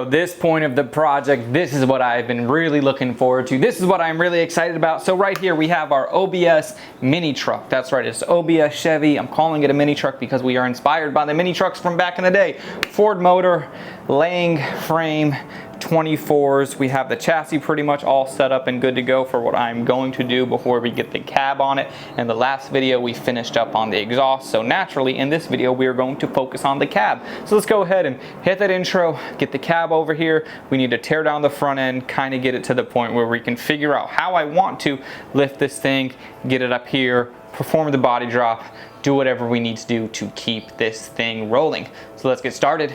Bro, this point of the project, this is what I've been really looking forward to. This is what I'm really excited about. So right here we have our OBS mini truck. That's right, it's OBS Chevy. I'm calling it a mini truck because we are inspired by the mini trucks from back in the day. Ford motor, laying frame, 24s. We have the chassis pretty much all set up and good to go for what I'm going to do before we get the cab on it. In the last video we finished up on the exhaust, so naturally in this video we are going to focus on the cab. So let's go ahead and hit that intro, get the cab over here. We need to tear down the front end, kind of get it to the point where we can figure out how I want to lift this thing, get it up here, perform the body drop, do whatever we need to do to keep this thing rolling. So let's get started.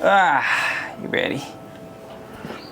You ready?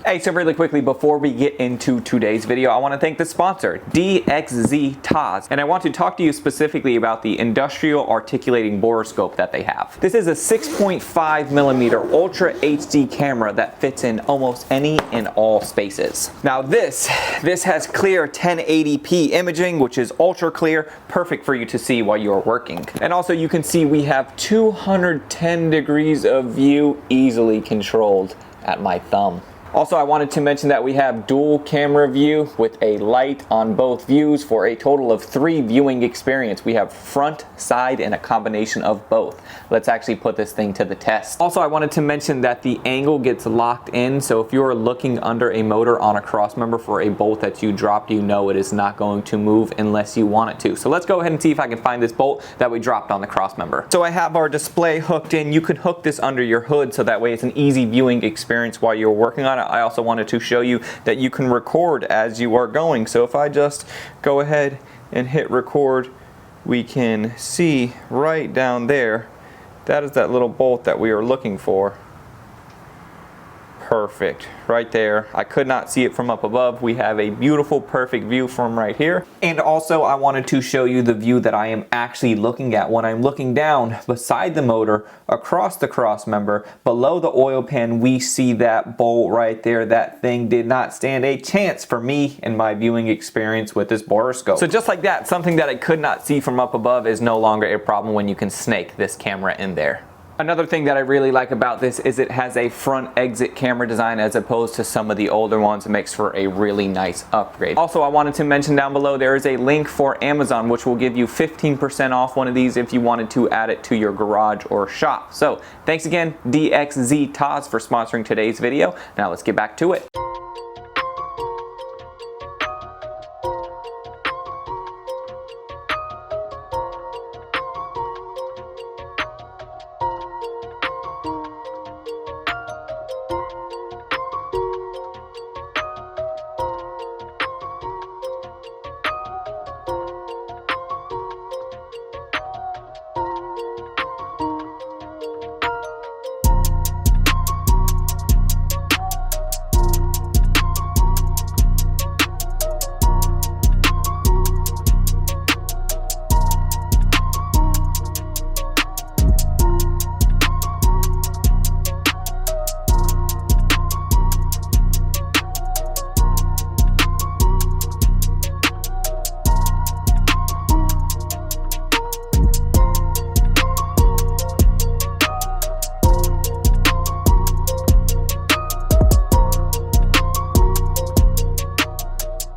Hey, so really quickly before we get into today's video, I want to thank the sponsor, DXZtoz, and I want to talk to you specifically about the industrial articulating boroscope that they have. This is a 6.5mm Ultra HD camera that fits in almost any and all spaces. Now this has clear 1080p imaging, which is ultra clear, perfect for you to see while you're working. And also you can see we have 210 degrees of view easily controlled at my thumb. Also, I wanted to mention that we have dual camera view with a light on both views for a total of 3 viewing experience. We have front, side, and a combination of both. Let's actually put this thing to the test. Also, I wanted to mention that the angle gets locked in, so if you're looking under a motor on a cross member for a bolt that you dropped, you know it is not going to move unless you want it to. So let's go ahead and see if I can find this bolt that we dropped on the cross member. So I have our display hooked in. You could hook this under your hood so that way it's an easy viewing experience while you're working on it. I also wanted to show you that you can record as you are going. So if I just go ahead and hit record, we can see right down there, that is that little bolt that we are looking for. Perfect, right there. I could not see it from up above. We have a beautiful, perfect view from right here. And also I wanted to show you the view that I am actually looking at when I'm looking down beside the motor, across the cross member, below the oil pan. We see that bolt right there. That thing did not stand a chance for me and my viewing experience with this Boroscope. So just like that, something that I could not see from up above is no longer a problem when you can snake this camera in there. Another thing that I really like about this is it has a front exit camera design as opposed to some of the older ones. It makes for a really nice upgrade. Also, I wanted to mention down below there is a link for Amazon which will give you 15% off one of these if you wanted to add it to your garage or shop. So thanks again DXZtoz for sponsoring today's video. Now let's get back to it.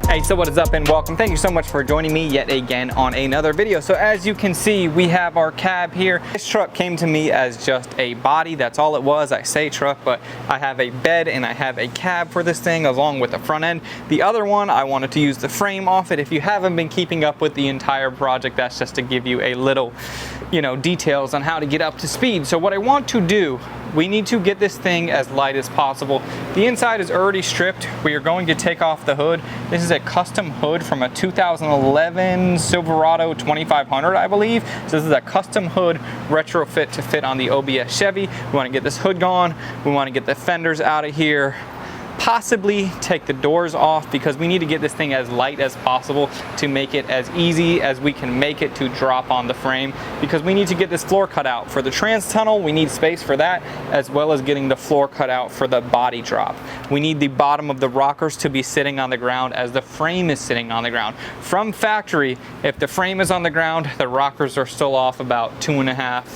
Hey, so what is up and welcome. Thank you so much for joining me yet again on another video. So as you can see, we have our cab here. This truck came to me as just a body. That's all it was. I say truck, but I have a bed and I have a cab for this thing along with the front end. The other one, I wanted to use the frame off it. If you haven't been keeping up with the entire project, that's just to give you a little, details on how to get up to speed. So what I want to do, we need to get this thing as light as possible. The inside is already stripped. We are going to take off the hood. This is a custom hood from a 2011 Silverado 2500, I believe. So this is a custom hood retrofit to fit on the OBS Chevy. We want to get this hood gone. We want to get the fenders out of here. Possibly take the doors off because we need to get this thing as light as possible to make it as easy as we can make it to drop on the frame, because we need to get this floor cut out. For the trans tunnel, we need space for that, as well as getting the floor cut out for the body drop. We need the bottom of the rockers to be sitting on the ground as the frame is sitting on the ground. From factory, if the frame is on the ground, the rockers are still off about 2.5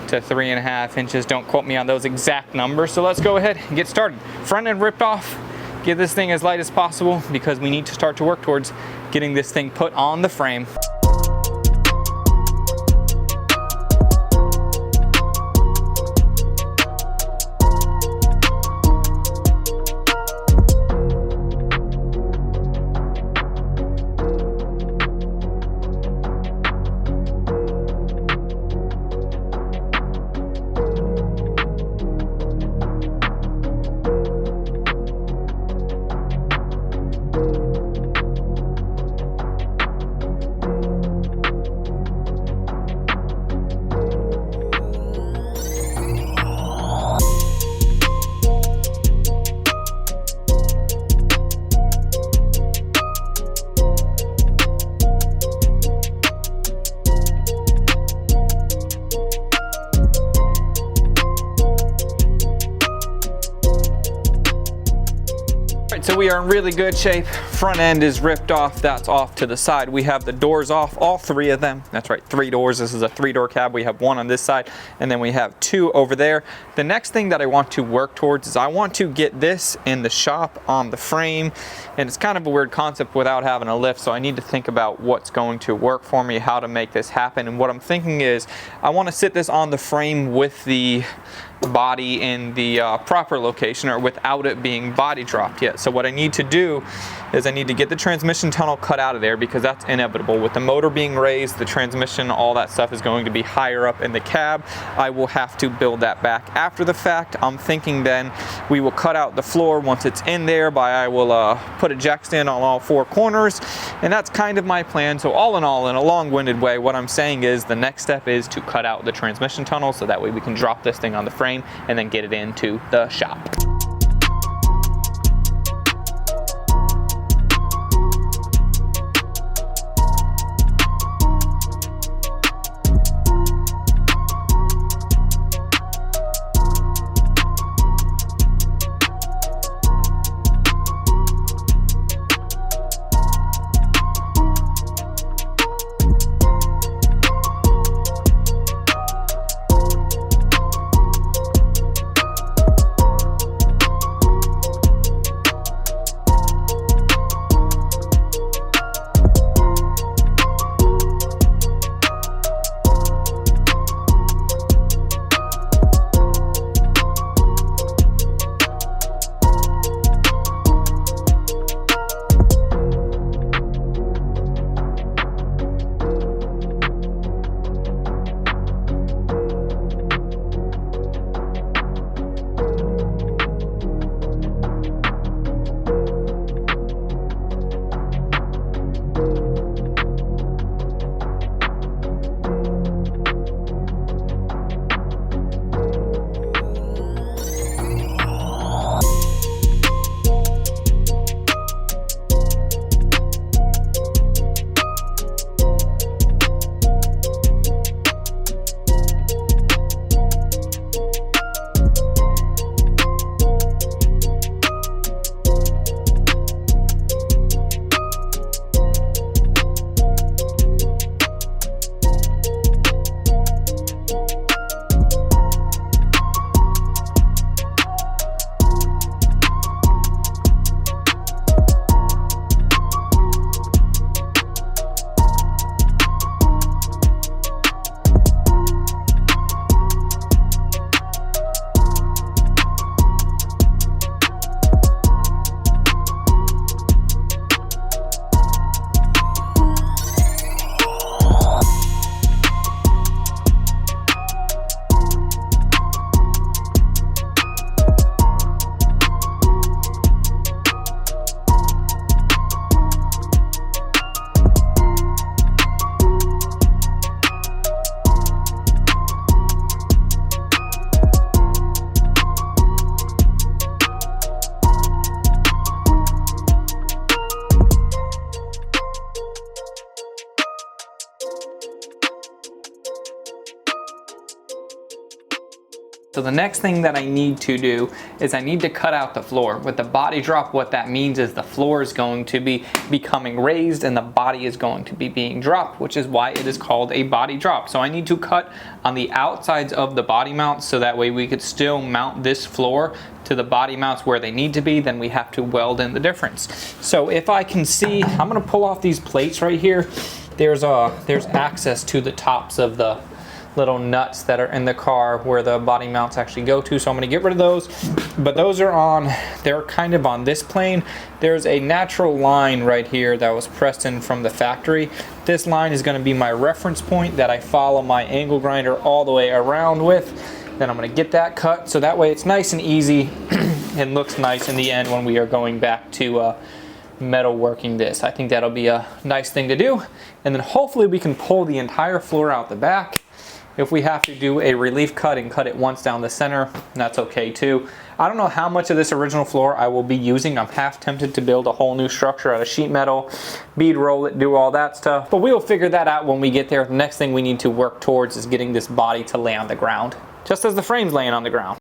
to 3.5 inches. Don't quote me on those exact numbers. So let's go ahead and get started. Front end ripped off. Get this thing as light as possible because we need to start to work towards getting this thing put on the frame. So we are in really good shape. Front end is ripped off, that's off to the side. We have the doors off, all 3 of them. That's right, 3 doors. This is a 3-door cab. We have 1 on this side, and then we have 2 over there. The next thing that I want to work towards is I want to get this in the shop on the frame, and it's kind of a weird concept without having a lift, so I need to think about what's going to work for me, how to make this happen. And what I'm thinking is I want to sit this on the frame with the body in the proper location, or without it being body dropped yet. So what I need to do is I need to get the transmission tunnel cut out of there, because that's inevitable. With the motor being raised, the transmission, all that stuff is going to be higher up in the cab. I will have to build that back after the fact. I'm thinking then we will cut out the floor once it's in there. I will put a jack stand on all 4 corners, and that's kind of my plan. So all, in a long-winded way, what I'm saying is the next step is to cut out the transmission tunnel, so that way we can drop this thing on the frame and then get it into the shop. So the next thing that I need to do is I need to cut out the floor. With the body drop, what that means is the floor is going to be becoming raised and the body is going to be being dropped, which is why it is called a body drop. So I need to cut on the outsides of the body mounts so that way we could still mount this floor to the body mounts where they need to be. Then we have to weld in the difference. So if I can see, I'm gonna pull off these plates right here. There's access to the tops of the little nuts that are in the car where the body mounts actually go to, so I'm going to get rid of those. But those are they're kind of on this plane. There's a natural line right here that was pressed in from the factory. This line is going to be my reference point that I follow my angle grinder all the way around with. Then I'm going to get that cut so that way it's nice and easy and looks nice in the end when we are going back to metal working this. I think that'll be a nice thing to do. And then hopefully we can pull the entire floor out the back. If we have to do a relief cut and cut it once down the center, that's okay too. I don't know how much of this original floor I will be using. I'm half tempted to build a whole new structure out of sheet metal, bead roll it, do all that stuff. But we will figure that out when we get there. The next thing we need to work towards is getting this body to lay on the ground, just as the frame's laying on the ground.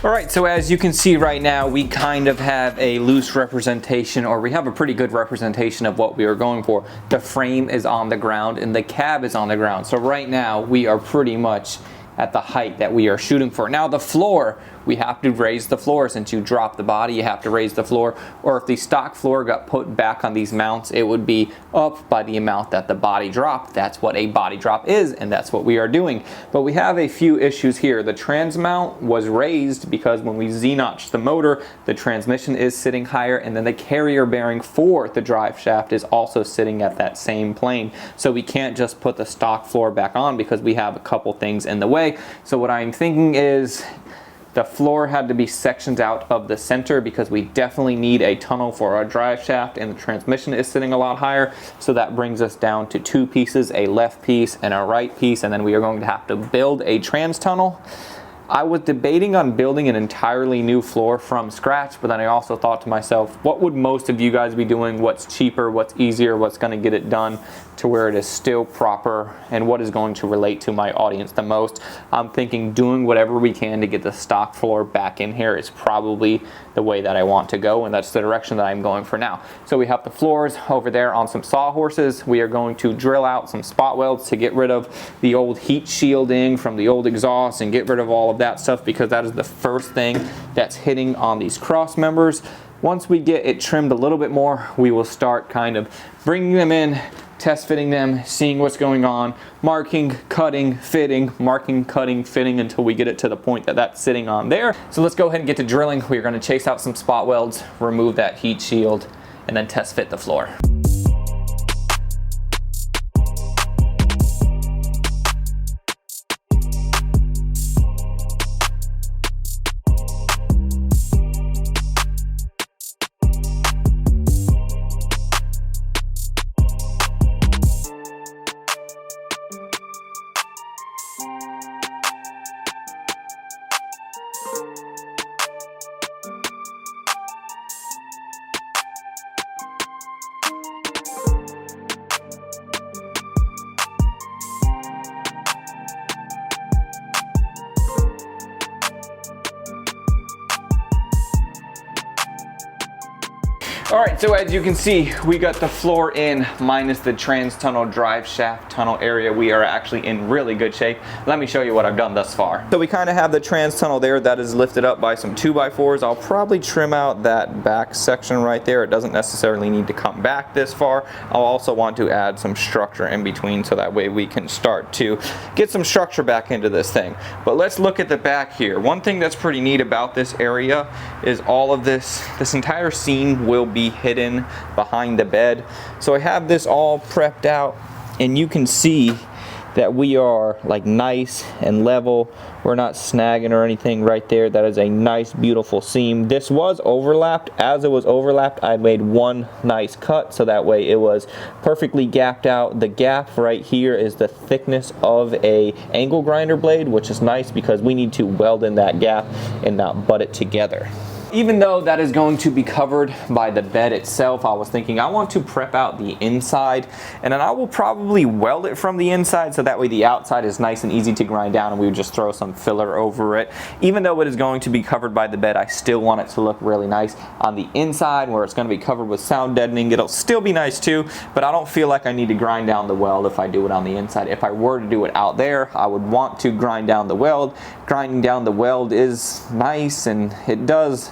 All right, so as you can see right now, we kind of have a loose representation, or we have a pretty good representation of what we are going for. The frame is on the ground and the cab is on the ground. So right now we are pretty much at the height that we are shooting for. Now the floor, we have to raise the floor. Since you drop the body, you have to raise the floor. Or if the stock floor got put back on these mounts, it would be up by the amount that the body dropped. That's what a body drop is, and that's what we are doing. But we have a few issues here. The trans mount was raised because when we Z-notched the motor, the transmission is sitting higher, and then the carrier bearing for the drive shaft is also sitting at that same plane. So we can't just put the stock floor back on because we have a couple things in the way. So what I'm thinking is the floor had to be sectioned out of the center because we definitely need a tunnel for our drive shaft, and the transmission is sitting a lot higher. So that brings us down to two pieces, a left piece and a right piece, and then we are going to have to build a trans tunnel. I was debating on building an entirely new floor from scratch, but then I also thought to myself, what would most of you guys be doing? What's cheaper, what's easier, what's going to get it done to where it is still proper, and what is going to relate to my audience the most? I'm thinking doing whatever we can to get the stock floor back in here is probably the way that I want to go, and that's the direction that I'm going for now. So we have the floors over there on some sawhorses. We are going to drill out some spot welds to get rid of the old heat shielding from the old exhaust and get rid of all of that stuff, because that is the first thing that's hitting on these cross members. Once we get it trimmed a little bit more, we will start kind of bringing them in, test fitting them, seeing what's going on, marking, cutting, fitting, marking, cutting, fitting until we get it to the point that that's sitting on there. So let's go ahead and get to drilling. We're going to chase out some spot welds, remove that heat shield, and then test fit the floor. All right, so as you can see, we got the floor in minus the trans tunnel drive shaft tunnel area. We are actually in really good shape. Let me show you what I've done thus far. So we kind of have the trans tunnel there that is lifted up by some 2x4s. I'll probably trim out that back section right there. It doesn't necessarily need to come back this far. I'll also want to add some structure in between so that way we can start to get some structure back into this thing. But let's look at the back here. One thing that's pretty neat about this area is all of this entire seam will be hidden behind the bed. So I have this all prepped out, and you can see that we are like nice and level. We're not snagging or anything right there. That is a nice, beautiful seam. This was overlapped. As it was overlapped, I made one nice cut so that way it was perfectly gapped out. The gap right here is the thickness of a angle grinder blade, which is nice because we need to weld in that gap and not butt it together. Even though that is going to be covered by the bed itself, I was thinking I want to prep out the inside, and then I will probably weld it from the inside so that way the outside is nice and easy to grind down, and we would just throw some filler over it. Even though it is going to be covered by the bed, I still want it to look really nice on the inside where it's going to be covered with sound deadening. It'll still be nice too, but I don't feel like I need to grind down the weld if I do it on the inside. If I were to do it out there, I would want to grind down the weld. Grinding down the weld is nice, and it does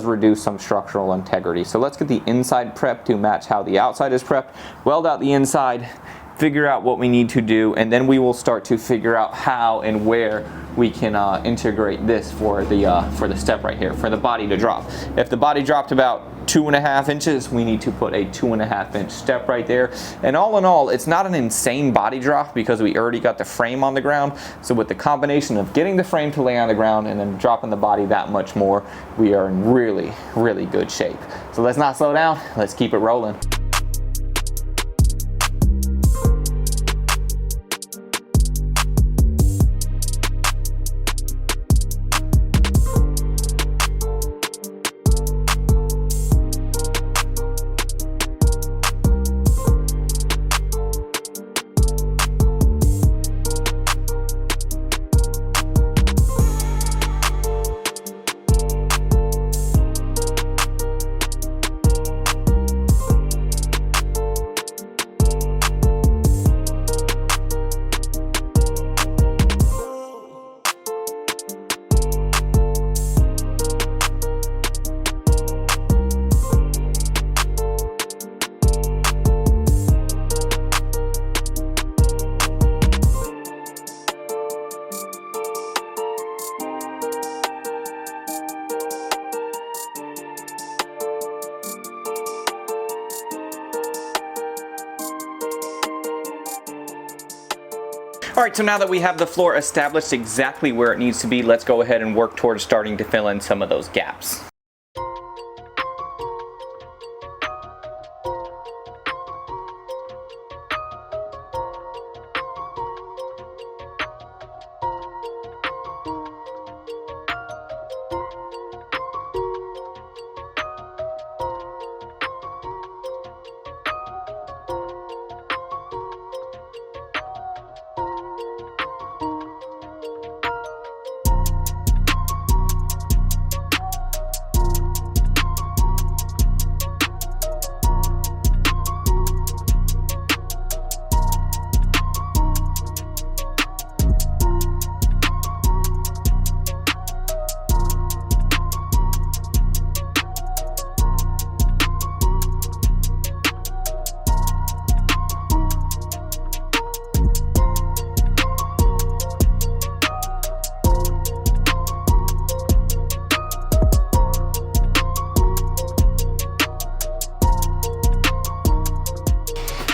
reduce some structural integrity. So let's get the inside prepped to match how the outside is prepped, weld out the inside, figure out what we need to do, and then we will start to figure out how and where we can integrate this for the step right here, for the body to drop. If the body dropped about 2.5 inches, we need to put a 2.5 inch step right there. And all in all, it's not an insane body drop because we already got the frame on the ground. So with the combination of getting the frame to lay on the ground and then dropping the body that much more, we are in really, really good shape. So let's not slow down, let's keep it rolling. All right, so now that we have the floor established exactly where it needs to be, let's go ahead and work towards starting to fill in some of those gaps.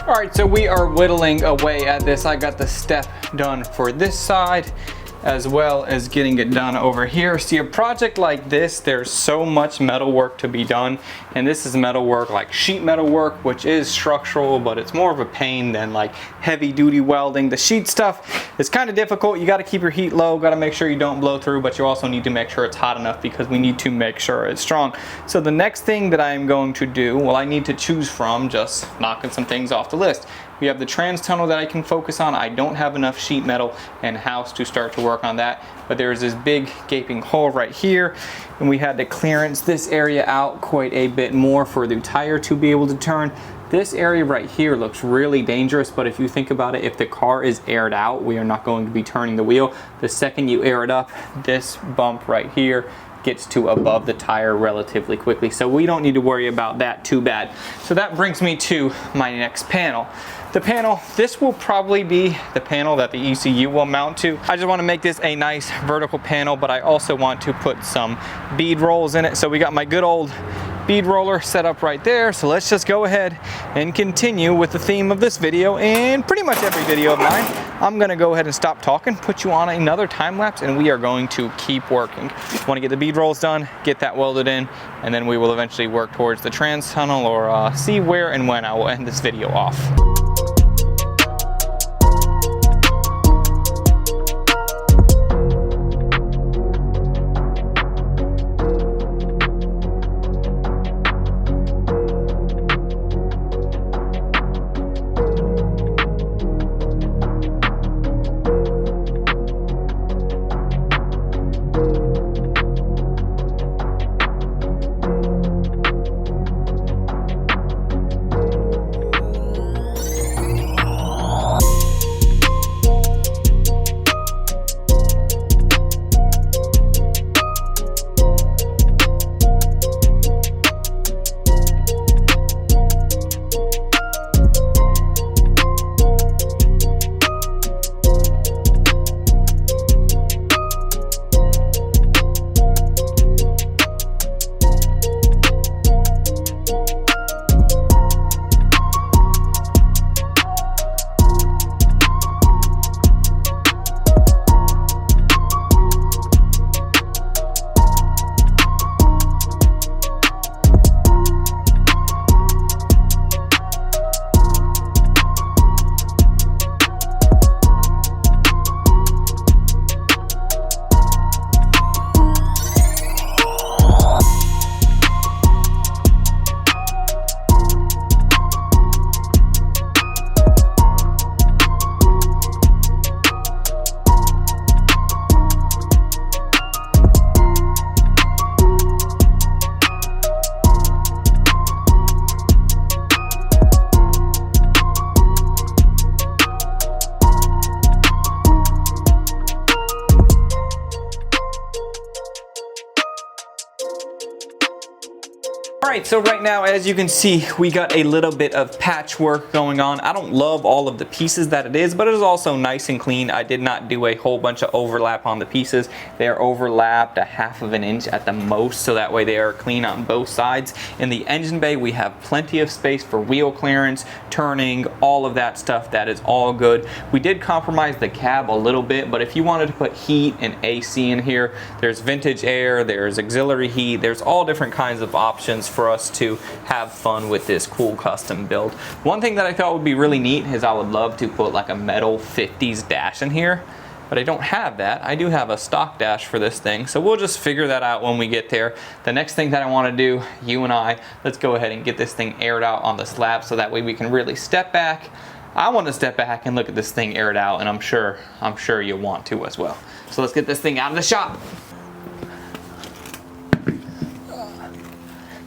All right, so we are whittling away at this. I got the step done for this side as well as getting it done over here. See, a project like this, there's so much metal work to be done, and this is metal work like sheet metal work, which is structural, but it's more of a pain than like heavy duty welding. The sheet stuff is kind of difficult. You got to keep your heat low, got to make sure you don't blow through, but you also need to make sure it's hot enough because we need to make sure it's strong. So the next thing that I am going to do, well, I need to choose from, just knocking some things off the list. We have the trans tunnel that I can focus on. I don't have enough sheet metal and house to start to work on that. but there's this big gaping hole right here, and we had to clearance this area out quite a bit more for the tire to be able to turn. This area right here looks really dangerous, but if you think about it, if the car is aired out, we are not going to be turning the wheel. The second you air it up, this bump right here gets to above the tire relatively quickly. So we don't need to worry about that too bad. So that brings me to my next panel. The panel, this will probably be the panel that the ECU will mount to. I just want to make this a nice vertical panel, but I also want to put some bead rolls in it. So we got my good old bead roller set up right there. So let's just go ahead and continue with the theme of this video and pretty much every video of mine. I'm gonna go ahead and stop talking, put you on another time lapse, and we are going to keep working. Want to get the bead rolls done, get that welded in, and then we will eventually work towards the trans tunnel or see where and when I will end this video off. Alright, so right now, as you can see, we got a little bit of patchwork going on. I don't love all of the pieces that it is, but it is also nice and clean. I did not do a whole bunch of overlap on the pieces. They are overlapped a half of an inch at the most, so that way they are clean on both sides. In the engine bay, we have plenty of space for wheel clearance, turning, all of that stuff. That is all good. We did compromise the cab a little bit, but if you wanted to put heat and AC in here, there's vintage air, there's auxiliary heat, there's all different kinds of options for us to have fun with this cool custom build. One thing that I thought would be really neat is I would love to put like a metal 50s dash in here, but I don't have that. I do have a stock dash for this thing, so we'll just figure that out when we get there. The next thing that I want to do, you and I, let's go ahead and get this thing aired out on the slab so that way we can really step back. I want to step back and look at this thing aired out, and I'm sure you'll want to as well. So let's get this thing out of the shop.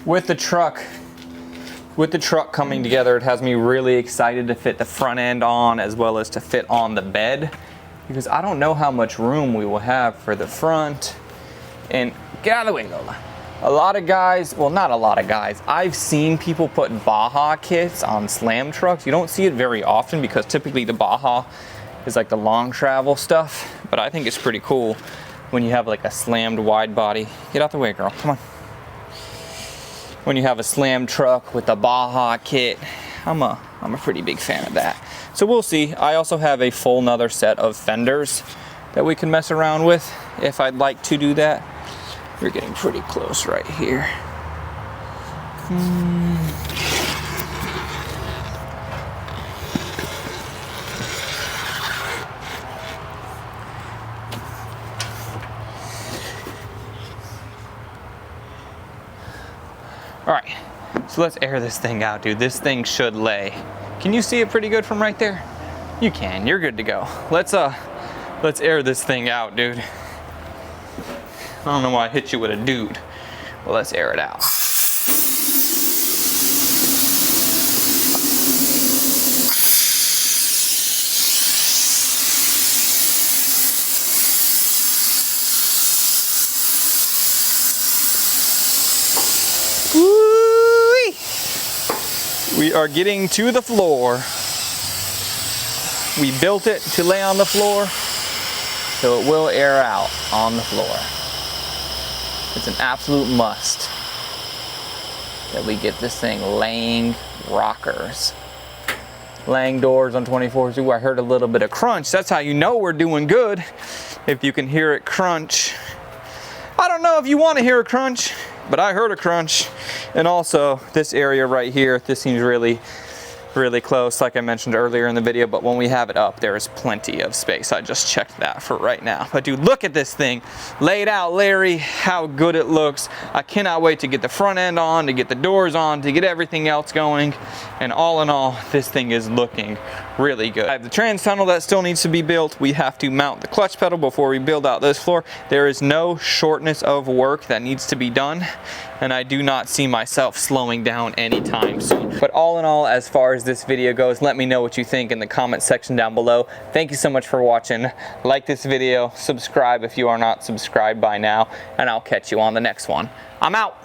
With the truck coming together, it has me really excited to fit the front end on as well as to fit on the bed, because I don't know how much room we will have for the front. And get out of the way, Lola. A lot of guys, well, not a lot of guys, I've seen people put Baja kits on slam trucks. You don't see it very often because typically the Baja is like the long travel stuff, but I think it's pretty cool when you have like a slammed wide body. Get out the way, girl, come on. When you have a slam truck with a Baja kit, I'm a pretty big fan of that. So we'll see. I also have a full nother set of fenders that we can mess around with if I'd like to do that. We're getting pretty close right here. All right, so let's air this thing out, dude. This thing should lay. Can you see it pretty good from right there? You can, you're good to go. Let's air this thing out, dude. I don't know why I hit you with a dude. Well, let's air it out. Woo-wee. We are getting to the floor. We built it to lay on the floor, so it will air out on the floor. It's an absolute must that we get this thing laying rockers. Laying doors on 24s. Ooh, I heard a little bit of crunch. That's how you know we're doing good. If you can hear it crunch. I don't know if you want to hear a crunch, but I heard a crunch. And also this area right here, this seems really close, like I mentioned earlier in the video, but when we have it up, there is plenty of space. I just checked that for right now. But dude, look at this thing. Laid out, Larry, how good it looks. I cannot wait to get the front end on, to get the doors on, to get everything else going. And all in all, this thing is looking really good. I have the trans tunnel that still needs to be built. We have to mount the clutch pedal before we build out this floor. There is no shortness of work that needs to be done, and I do not see myself slowing down anytime soon. But all in all, as far as this video goes, let me know what you think in the comment section down below. Thank you so much for watching. Like this video, subscribe if you are not subscribed by now, and I'll catch you on the next one. I'm out.